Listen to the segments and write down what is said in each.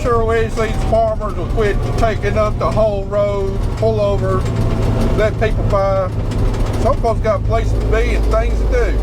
sure wish these farmers will quit taking up the whole road, pull over, let people by. Some folks got places to be and things to do.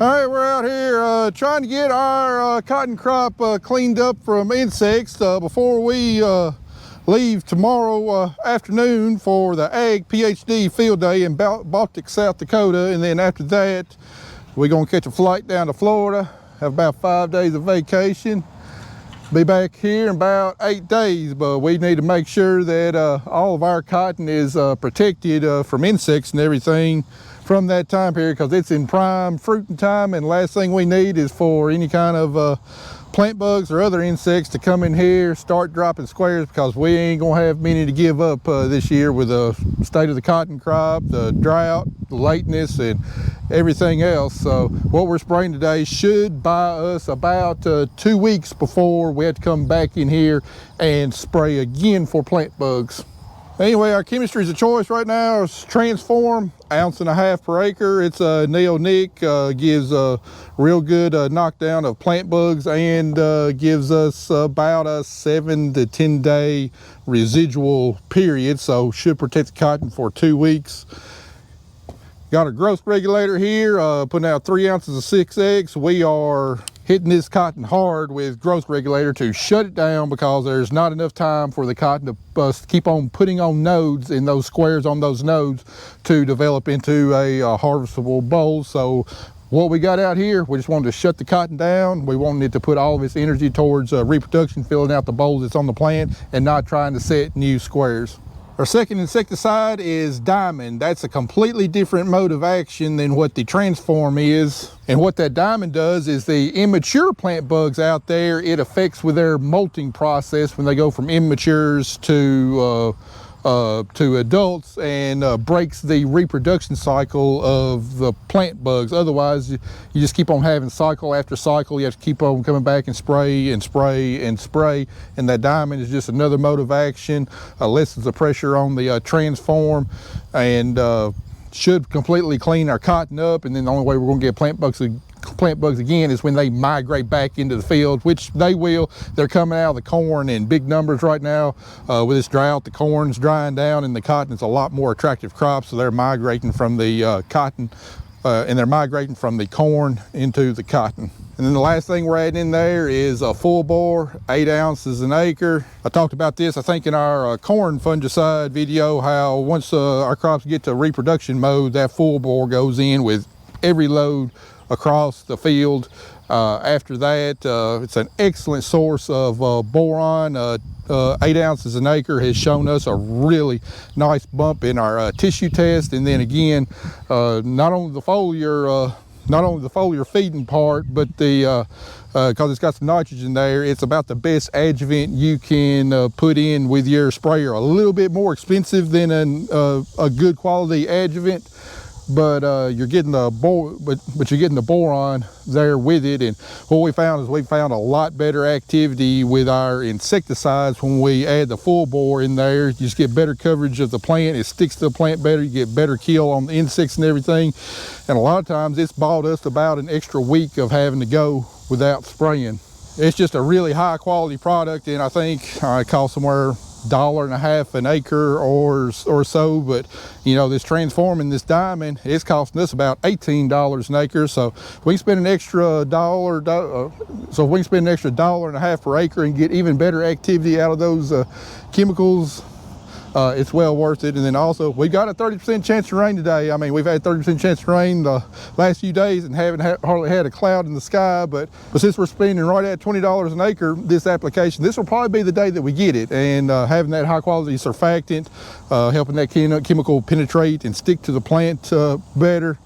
All right, we're out here trying to get our cotton crop cleaned up from insects before we leave tomorrow afternoon for the AgPHd field day in Baltic, South Dakota. And then after that, we're gonna catch a flight down to Florida, have about 5 days of vacation, be back here in about 8 days. But we need to make sure that all of our cotton is protected from insects and everything from that time period, because it's in prime fruiting time, and last thing we need is for any kind of plant bugs or other insects to come in here, start dropping squares, because we ain't gonna have many to give up this year with the state of the cotton crop, the drought, the lateness, and everything else. So what we're spraying today should buy us about 2 weeks before we have to come back in here and spray again for plant bugs. Anyway, our chemistries of choice right now is Transform, 1.5 ounces per acre. It's a neonic, gives a real good knockdown of plant bugs, and gives us about a 7 to 10 day residual period, so should protect the cotton for 2 weeks. Got a growth regulator here, putting out 3 ounces of 6X. We are hitting this cotton hard with growth regulator to shut it down, because there's not enough time for the cotton to keep on putting on nodes, and those squares on those nodes to develop into a harvestable boll. So what we got out here, we just wanted to shut the cotton down. We wanted it to put all of its energy towards reproduction, filling out the bolls that's on the plant, and not trying to set new squares. Our second insecticide is Diamond. That's a completely different mode of action than what the Transform is. And what that Diamond does is the immature plant bugs out there, it affects with their molting process when they go from immatures to adults, and breaks the reproduction cycle of the plant bugs. Otherwise, you just keep on having cycle after cycle. You have to keep on coming back and spray and spray and spray. And that Diamond is just another mode of action, lessens the pressure on the Transform, and should completely clean our cotton up. And then the only way we're going to get plant bugs again is when they migrate back into the field, which they will. They're coming out of the corn in big numbers right now. With this drought, the corn's drying down, and the cotton is a lot more attractive crop, so they're migrating from the cotton, and they're migrating from the corn into the cotton. And then the last thing we're adding in there is a full bore, 8 ounces an acre. I talked about this, I think, in our corn fungicide video, how once our crops get to reproduction mode, that full bore goes in with every load across the field. After that, it's an excellent source of boron. 8 ounces an acre has shown us a really nice bump in our tissue test. And then again, not only the foliar feeding part, but the because it's got some nitrogen there, it's about the best adjuvant you can put in with your sprayer. A little bit more expensive than a good quality adjuvant, but you're getting the you're getting the boron there with it. And what we found is we found a lot better activity with our insecticides when we add the full bore in there. You just get better coverage of the plant, it sticks to the plant better, you get better kill on the insects and everything. And a lot of times it's bought us about an extra week of having to go without spraying. It's just a really high quality product, and I think it costs somewhere $1.50 an acre or so. But you know, this Transforming, this Diamond, it's costing us about $18 an acre. So we can spend an extra $1.50 per acre and get even better activity out of those chemicals. it's well worth it. And then also, we got a 30% chance of rain today. I mean, we've had 30% chance of rain the last few days and haven't hardly had a cloud in the sky. But since we're spending right at $20 an acre this application, this will probably be the day that we get it. And having that high quality surfactant, helping that chemical penetrate and stick to the plant better.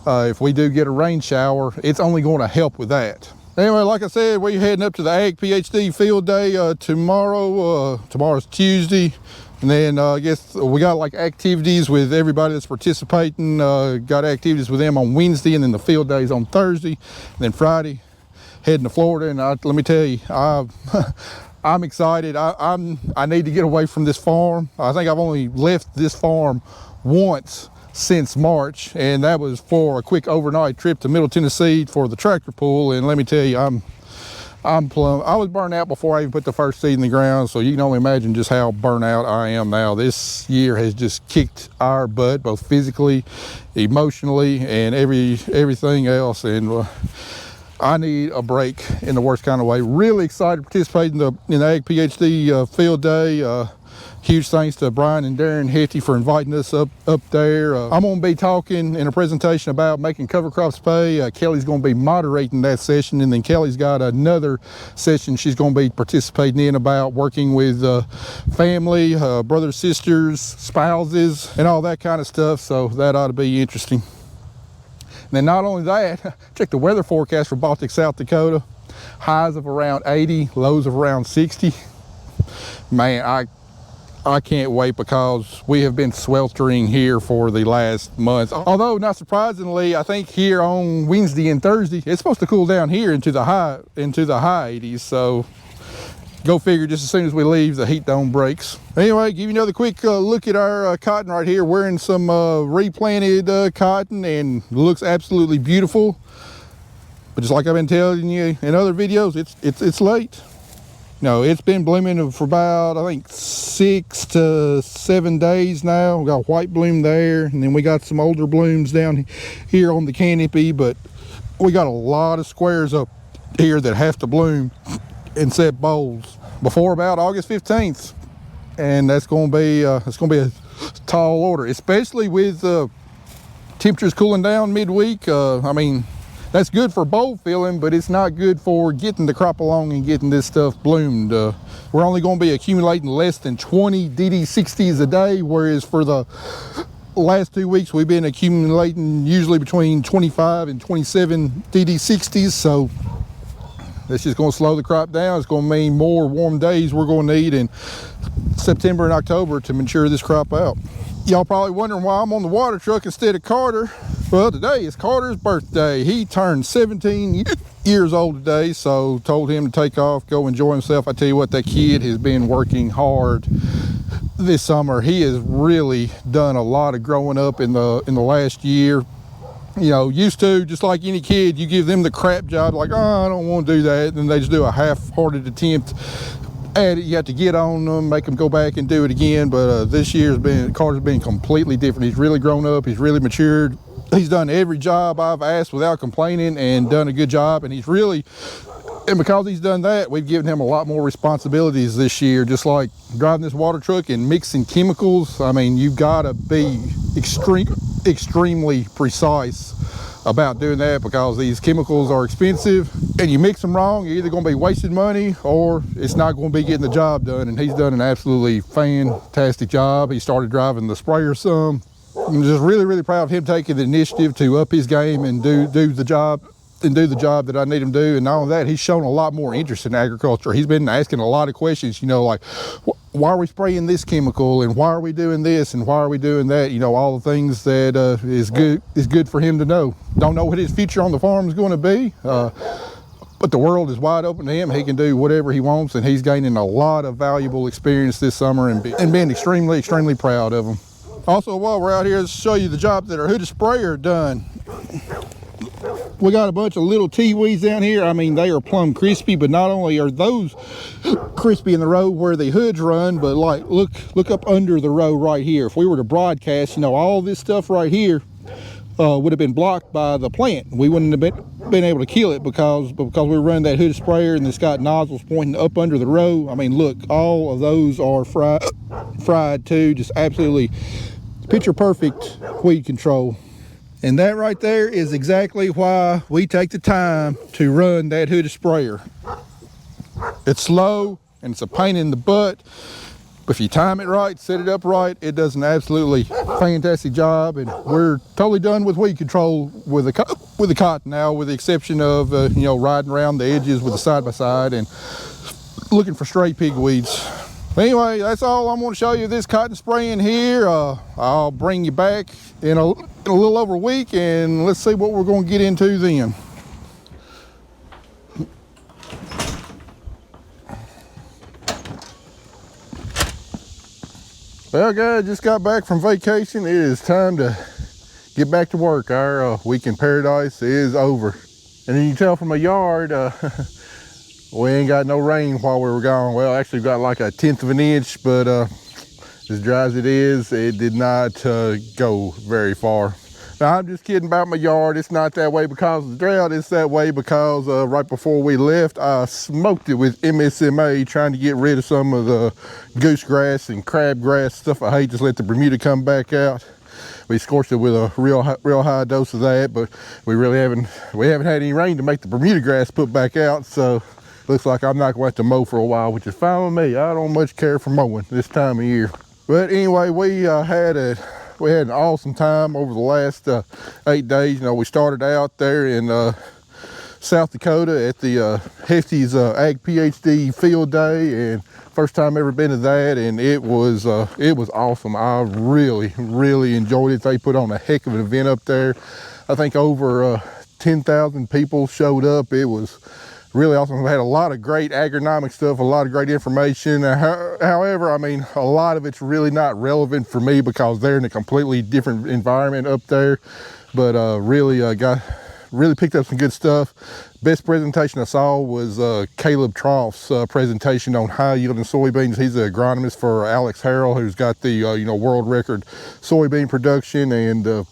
If we do get a rain shower, it's only going to help with that. Anyway, like I said, we're heading up to the AgPHd field day tomorrow. Tomorrow's Tuesday. And then I guess we got like activities with everybody that's participating. Got activities with them on Wednesday, and then the field days on Thursday. And then Friday, heading to Florida. And let me tell you, I'm excited. I need to get away from this farm. I think I've only left this farm once since March, and that was for a quick overnight trip to Middle Tennessee for the tractor pull. And let me tell you, I was burnt out before I even put the first seed in the ground, so you can only imagine just how burnt out I am now. This year has just kicked our butt, both physically, emotionally, and everything else. And I need a break in the worst kind of way. Really excited to participate in the AgPHd field day. Huge thanks to Brian and Darren Hefty for inviting us up there. I'm going to be talking in a presentation about making cover crops pay. Kelly's going to be moderating that session, and then Kelly's got another session she's going to be participating in about working with family, brothers, sisters, spouses, and all that kind of stuff. So that ought to be interesting. And then not only that, check the weather forecast for Baltic, South Dakota. Highs of around 80, lows of around 60. Man, I can't wait, because we have been sweltering here for the last month. Although, not surprisingly, I think here on Wednesday and Thursday, it's supposed to cool down here into the high 80s. So go figure, just as soon as we leave, the heat dome breaks. Anyway, give you another quick look at our cotton right here. We're in some replanted cotton, and looks absolutely beautiful. But just like I've been telling you in other videos, it's late. No, it's been blooming for about, I think, 6 to 7 days now. We got white bloom there, and then we got some older blooms down here on the canopy, but we got a lot of squares up here that have to bloom and set bowls before about August 15th. And that's going to be a tall order, especially with temperatures cooling down midweek. I mean, that's good for bowl filling, but it's not good for getting the crop along and getting this stuff bloomed. We're only going to be accumulating less than 20 DD60s a day, whereas for the last 2 weeks we've been accumulating usually between 25 and 27 DD60s. So that's just going to slow the crop down. It's going to mean more warm days we're going to need in September and October to mature this crop out. Y'all probably wondering why I'm on the water truck instead of Carter. Well, today is Carter's birthday. He turned 17 years old today, so told him to take off, go enjoy himself. I tell you what, that kid has been working hard this summer. He has really done a lot of growing up in the last year. You know, used to, just like any kid, you give them the crap job, like, oh, I don't want to do that, and then they just do a half-hearted attempt at it. You have to get on them, make them go back and do it again. But this year's Carter's been completely different. He's really grown up. He's really matured. He's done every job I've asked without complaining, and done a good job. And because he's done that, we've given him a lot more responsibilities this year, just like driving this water truck and mixing chemicals. I mean, you've got to be extremely precise about doing that, because these chemicals are expensive, and you mix them wrong, you're either going to be wasting money or it's not going to be getting the job done. And he's done an absolutely fantastic job. He started driving the sprayer some. I'm just really, really proud of him taking the initiative to up his game and do the job that I need him to do. And not only that, he's shown a lot more interest in agriculture. He's been asking a lot of questions, you know, like, why are we spraying this chemical, and why are we doing this, and why are we doing that? You know, all the things that is good for him to know. Don't know what his future on the farm is going to be, but the world is wide open to him. He can do whatever he wants, and he's gaining a lot of valuable experience this summer, and being extremely, extremely proud of him. Also, while we're out here, let's show you the job that our hooded sprayer done. We got a bunch of little tea-weeds down here. I mean, they are plumb crispy, but not only are those crispy in the row where the hoods run, but like, look up under the row right here. If we were to broadcast, you know, all this stuff right here would have been blocked by the plant. We wouldn't have been able to kill it because we run that hooded sprayer, and it's got nozzles pointing up under the row. I mean, look, all of those are fried too. Just absolutely picture perfect weed control. And that right there is exactly why we take the time to run that hooded sprayer. It's slow and it's a pain in the butt, but if you time it right, set it up right, it does an absolutely fantastic job. And we're totally done with weed control with the cotton now, with the exception of you know, riding around the edges with the side-by-side and looking for stray pigweeds. Anyway, that's all I'm going to show you this cotton spraying here. I'll bring you back in a little over a week, and let's see what we're going to get into then. Well guys, just got back from vacation. It is time to get back to work. Our week in paradise is over. And then you can tell from my yard, we ain't got no rain while we were gone. Well, actually got like 1/10 of an inch, but as dry as it is, it did not go very far. Now, I'm just kidding about my yard. It's not that way because of the drought. It's that way because right before we left, I smoked it with MSMA, trying to get rid of some of the goose grass and crabgrass stuff. I hate, just let the Bermuda come back out. We scorched it with a real high dose of that, but we haven't had any rain to make the Bermuda grass put back out. So looks like I'm not going to have to mow for a while, which is fine with me. I don't much care for mowing this time of year. But anyway, we had an awesome time over the last 8 days. You know, we started out there in South Dakota at the Hefty's AgPHd field day, and first time ever been to that, and it was awesome. I really enjoyed it. They put on a heck of an event up there. I think over 10,000 people showed up. It was really awesome. We had a lot of great agronomic stuff, a lot of great information. However, I mean, a lot of it's really not relevant for me because they're in a completely different environment up there. But really picked up some good stuff. Best presentation I saw was Caleb Troff's presentation on high yielding soybeans. He's the agronomist for Alex Harrell, who's got the you know, world record soybean production, and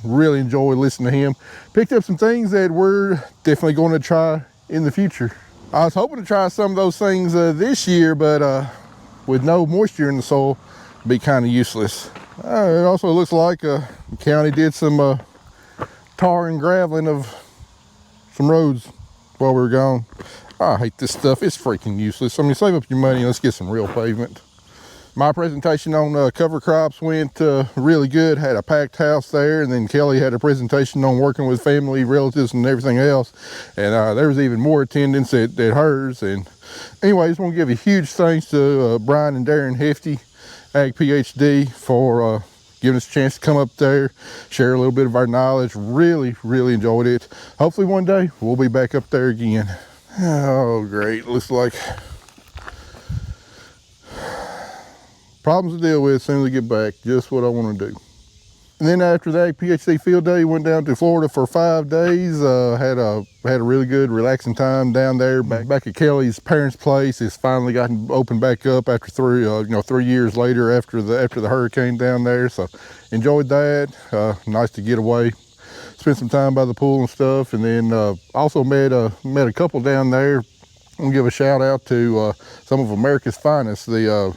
really enjoyed listening to him. Picked up some things that we're definitely going to try in the future. I was hoping to try some of those things this year, but with no moisture in the soil, it'd be kind of useless. It also looks like the county did some tar and graveling of some roads while we were gone. I hate this stuff. It's freaking useless. I mean, save up your money and let's get some real pavement. My presentation on cover crops went really good. Had a packed house there, and then Kelly had a presentation on working with family, relatives, and everything else. And there was even more attendance at hers. And anyway, I just want to give a huge thanks to Brian and Darren Hefty, AgPHd, for giving us a chance to come up there, share a little bit of our knowledge. Really enjoyed it. Hopefully one day we'll be back up there again. Oh, great. Looks like problems to deal with as soon as we get back. Just what I want to do. And then after the AgPHd field day, went down to Florida for 5 days. Had a really good, relaxing time down there. Back at Kelly's parents' place. It's finally gotten opened back up after 3 years later after the hurricane down there. So enjoyed that. Nice to get away, spend some time by the pool and stuff. And then also met a couple down there. I'm gonna give a shout out to some of America's finest. The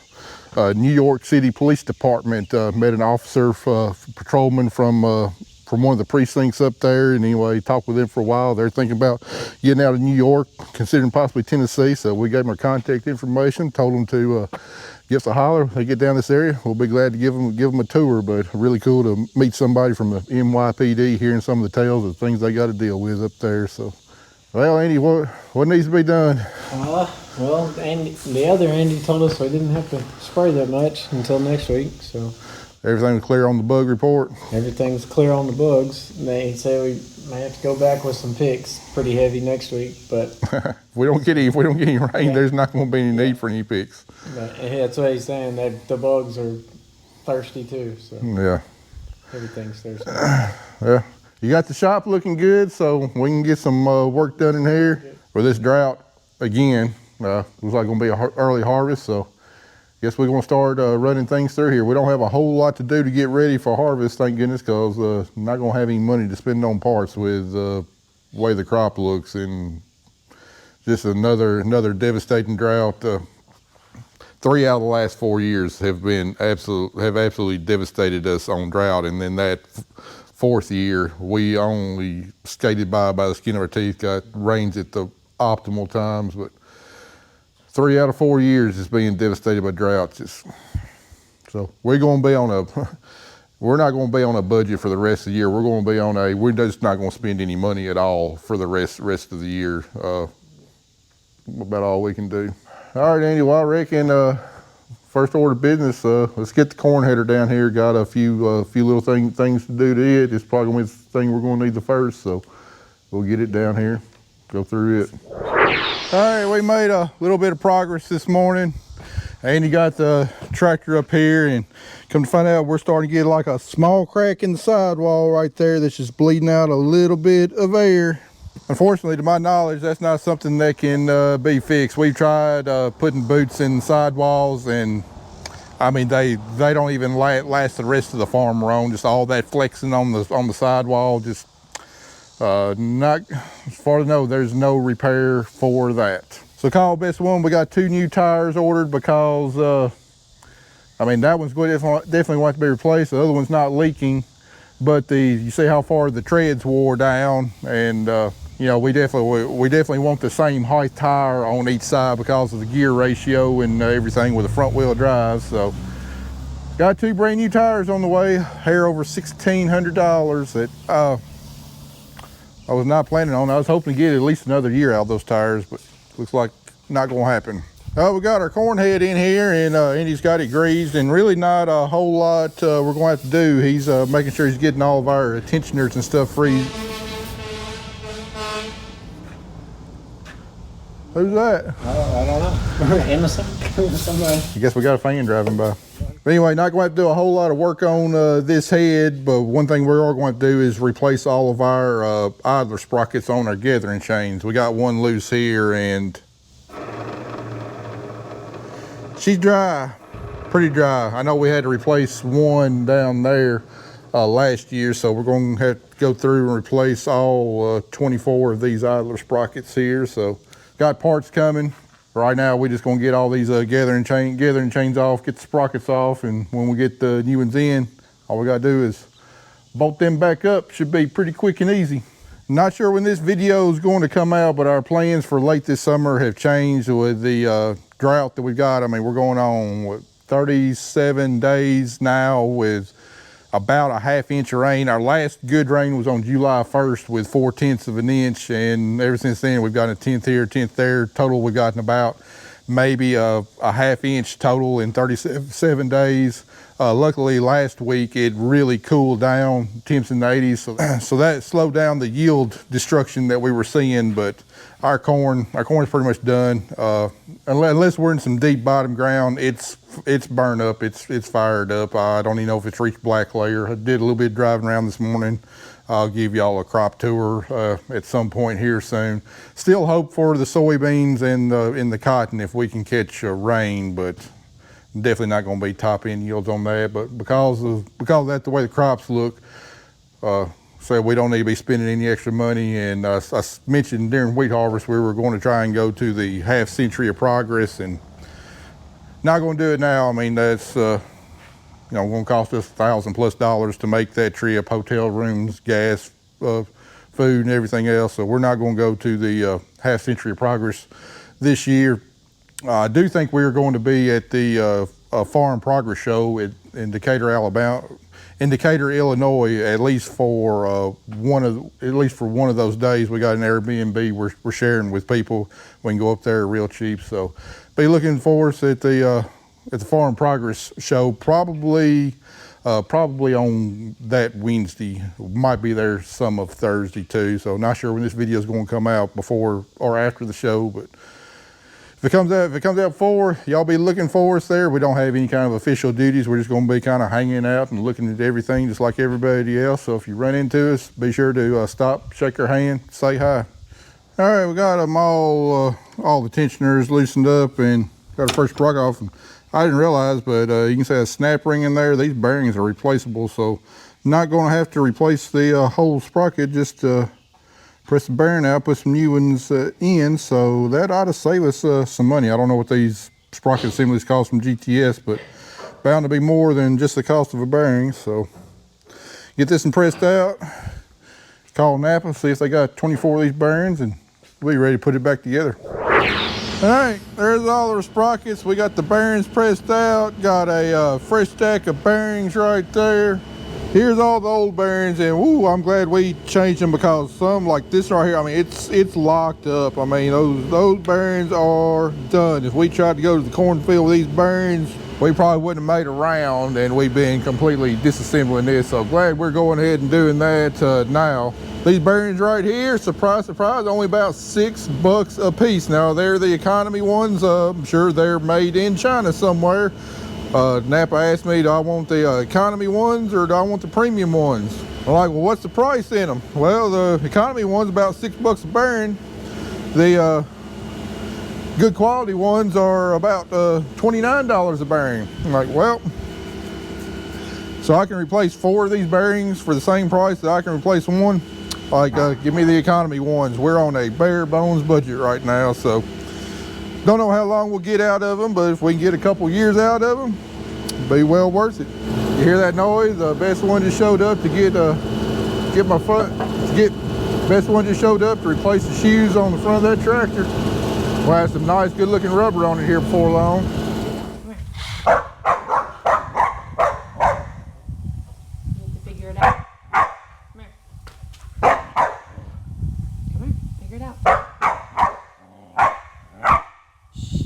New York City Police Department met an officer, patrolman from one of the precincts up there, and anyway, talked with them for a while. They're thinking about getting out of New York, considering possibly Tennessee, so we gave them our contact information, told them to give us a holler. If they get down this area, we'll be glad to give them a tour, but really cool to meet somebody from the NYPD, hearing some of the tales of things they got to deal with up there. So, well, Andy, what needs to be done? Well, Andy, the other Andy told us we didn't have to spray that much until next week, so. Everything's clear on the bug report? Everything's clear on the bugs. They say we may have to go back with some picks pretty heavy next week, but. if we don't get any rain, yeah, there's not going to be any need for any picks. But that's what he's saying, that the bugs are thirsty too, so. Yeah. Everything's thirsty. Yeah. You got the shop looking good, so we can get some work done in here for this drought again. Looks like it's going to be an early harvest, so guess we're going to start running things through here. We don't have a whole lot to do to get ready for harvest, thank goodness, because I'm not going to have any money to spend on parts with the way the crop looks, and just another devastating drought. 3 out of the last 4 years have been absolutely devastated us on drought. And then that fourth year, we only skated by the skin of our teeth, got rains at the optimal times, but 3 out of 4 years is being devastated by droughts. So we're going to be on we're not going to be on a budget for the rest of the year. We're going to be on we're just not going to spend any money at all for the rest of the year. About all we can do. All right, Andy, well, I reckon first order of business, let's get the corn header down here. Got a few little things to do to it. It's probably going to be the thing we're going to need the first, so we'll get it down here, go through it. All right, we made a little bit of progress this morning. Andy got the tractor up here, and come to find out we're starting to get like a small crack in the sidewall right there that's just bleeding out a little bit of air. Unfortunately, to my knowledge, that's not something that can be fixed. We've tried putting boots in sidewalls, and I mean they don't even last the rest of the farm we're on. Just all that flexing on the sidewall, just not, as far as I know, there's no repair for that. So call best one. We got 2 new tires ordered because I mean that one's going to definitely want to be replaced. The other one's not leaking, but you see how far the treads wore down, and you know, we definitely want the same height tire on each side because of the gear ratio and everything with the front wheel drive. So got 2 brand new tires on the way, here over $1,600 that I was not planning on. I was hoping to get at least another year out of those tires, but looks like not gonna happen. We got our corn head in here, and Andy's got it greased, and really not a whole lot we're gonna have to do. He's making sure he's getting all of our tensioners and stuff free. Who's that? I don't know. Emerson? Somebody. I guess we got a fan driving by. But anyway, not going to have to do a whole lot of work on this head, but one thing we are going to do is replace all of our idler sprockets on our gathering chains. We got one loose here, and she's dry, pretty dry. I know we had to replace one down there last year, so we're going to have to go through and replace all 24 of these idler sprockets here. So got parts coming. Right now, we're just gonna get all these gathering chains off, get the sprockets off, and when we get the new ones in, all we gotta do is bolt them back up. Should be pretty quick and easy. Not sure when this video is going to come out, but our plans for late this summer have changed with the drought that we've got. I mean, we're going on, what, 37 days now with about a ½ inch of rain. Our last good rain was on July 1st with 4/10 of an inch, and ever since then we've gotten a 1/10 here, 1/10 there. Total we've gotten about maybe a ½ inch total in 37 days. Luckily last week it really cooled down, temps in the 80s, so that slowed down the yield destruction that we were seeing. But our corn is pretty much done. Unless we're in some deep bottom ground, it's burned up, it's fired up. I don't even know if it's reached black layer. I did a little bit of driving around this morning. I'll give y'all a crop tour at some point here soon. Still hope for the soybeans and in the cotton if we can catch rain, but definitely not going to be top end yields on that. But because of that, the way the crops look, so we don't need to be spending any extra money. And I mentioned during wheat harvest we were going to try and go to the ½ century of progress, and not going to do it now. I mean, that's you know, going to cost us $1,000+ to make that trip, hotel rooms, gas, food, and everything else. So we're not going to go to the ½ century of progress this year. I do think we are going to be at the Farm Progress Show in Decatur, Illinois, at least for one of those days. We got an Airbnb we're sharing with people. We can go up there real cheap. So be looking for us at the Farm Progress Show, probably on that Wednesday. Might be there some of Thursday too. So not sure when this video is going to come out, before or after the show, but if it comes out before, y'all be looking for us there. We don't have any kind of official duties. We're just going to be kind of hanging out and looking at everything just like everybody else. So if you run into us, be sure to stop, shake our hand, say hi. All right, we got them all the tensioners loosened up and got our first sprocket off. And I didn't realize, but you can see a snap ring in there. These bearings are replaceable, so not going to have to replace the whole sprocket. Just press the bearing out, put some new ones in, so that ought to save us some money. I don't know what these sprocket assemblies cost from GTS, but bound to be more than just the cost of a bearing. So get this one pressed out, call Napa, see if they got 24 of these bearings, and we'll be ready to put it back together. All right, there's all our sprockets. We got the bearings pressed out, got a fresh stack of bearings right there. Here's all the old bearings, and woo, I'm glad we changed them, because some like this right here, I mean, it's locked up. I mean, those bearings are done. If we tried to go to the cornfield with these bearings, we probably wouldn't have made a round, and we've been completely disassembling this. So glad we're going ahead and doing that now. These bearings right here, surprise, surprise, only about $6 a piece. Now, they're the economy ones. I'm sure they're made in China somewhere. Napa asked me, do I want the economy ones or do I want the premium ones? I'm like, well, what's the price in them? Well, the economy one's about $6 a bearing. The good quality ones are about $29 a bearing. I'm like, well, so I can replace 4 of these bearings for the same price that I can replace one. Like, give me the economy ones. We're on a bare bones budget right now, so don't know how long we'll get out of them, but if we can get a couple years out of them, it'll be well worth it. You hear that noise? The best one just showed up to get my front, best one just showed up to replace the shoes on the front of that tractor. We'll have some nice, good looking rubber on it here before long.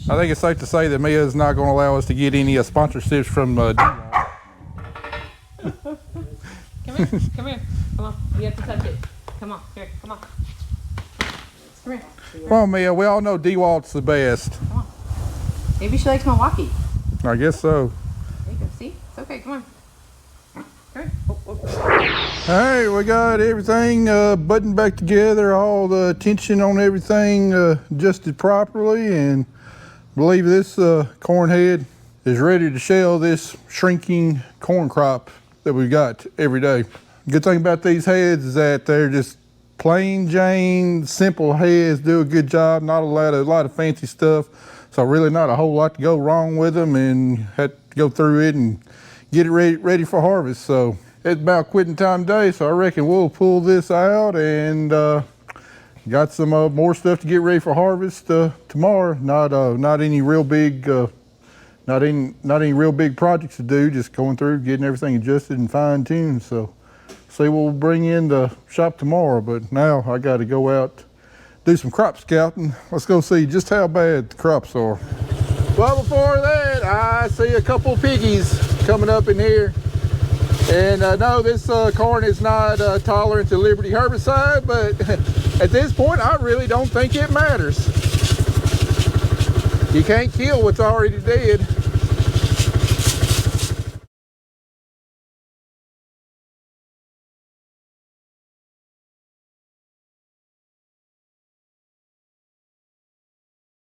I think it's safe to say that Mia is not going to allow us to get any sponsorships from Drought. Come here, come here. Come on, you have to touch it. Come on, here, come on. Come here. Come on, Mia. We all know DeWalt's the best. Come on. Maybe she likes Milwaukee. I guess so. There you go. See? It's okay. Come on. Come here. Oh, oh. All right, we got everything buttoned back together, all the tension on everything adjusted properly, and I believe this corn head is ready to shell this shrinking corn crop that we've got every day. Good thing about these heads is that they're just plain Jane, simple heads, do a good job, not a lot of fancy stuff. So really not a whole lot to go wrong with them, and had to go through it and get it ready for harvest. So it's about quitting time day, so I reckon we'll pull this out and got some more stuff to get ready for harvest tomorrow. Not any real big projects to do, just going through, getting everything adjusted and fine-tuned. So see what we'll bring in the shop tomorrow, but now I got to go out, do some crop scouting. Let's go see just how bad the crops are. Well, before that, I see a couple piggies coming up in here. And no, this corn is not tolerant to Liberty herbicide, but at this point, I really don't think it matters. You can't kill what's already dead.